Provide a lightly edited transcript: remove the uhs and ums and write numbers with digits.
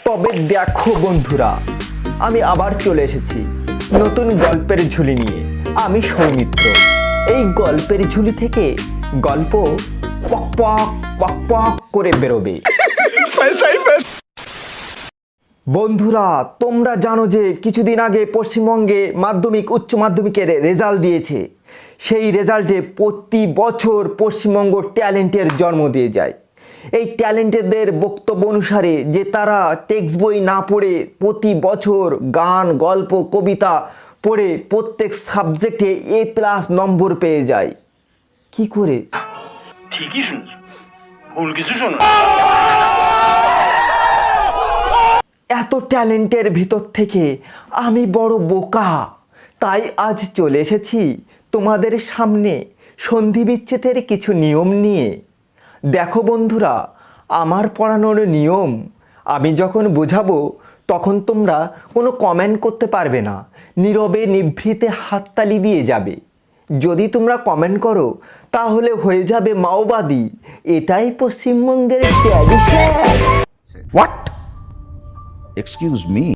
তবে দেখো বন্ধুরা, আমি আবার চলে এসেছি নতুন গল্পের ঝুলি নিয়ে। আমি সৌমিত্র। এই গল্পের ঝুলি থেকে গল্প পক পক পক পক করে বেরোবে। বন্ধুরা, তোমরা জানো যে কিছুদিন আগে পশ্চিমবঙ্গে মাধ্যমিক উচ্চ মাধ্যমিকের রেজাল্ট দিয়েছে। সেই রেজাল্টে প্রতি বছর পশ্চিমবঙ্গ ট্যালেন্টের জন্ম দিয়ে যায়। এই ট্যালেন্টেডদের বক্তব্য অনুসারে যে তারা টেক্সট বই না পড়ে প্রতি বছর গান, গল্প, কবিতা পড়ে প্রত্যেক সাবজেক্টে A+ নম্বর পেয়ে যায়। কি করে? ঠিকই শুনছো, ভুল কিছু শোনো। এত ট্যালেন্টের ভিতর থেকে আমি বড় বোকা, তাই আজ চলে এসেছি তোমাদের সামনে সন্ধি বিচ্ছেদের কিছু নিয়ম নিয়ে। দেখো বন্ধুরা, আমার পড়ানোর নিয়ম আমি যখন বোঝাবো তখন তোমরা কোনো কমেন্ট করতে পারবে না, নীরবে নিভৃতে হাততালি দিয়ে যাবে। যদি তোমরা কমেন্ট করো তাহলে হয়ে যাবে মাওবাদী। এটাই পশ্চিমবঙ্গের ট্র্যাডিশন। What? Excuse me.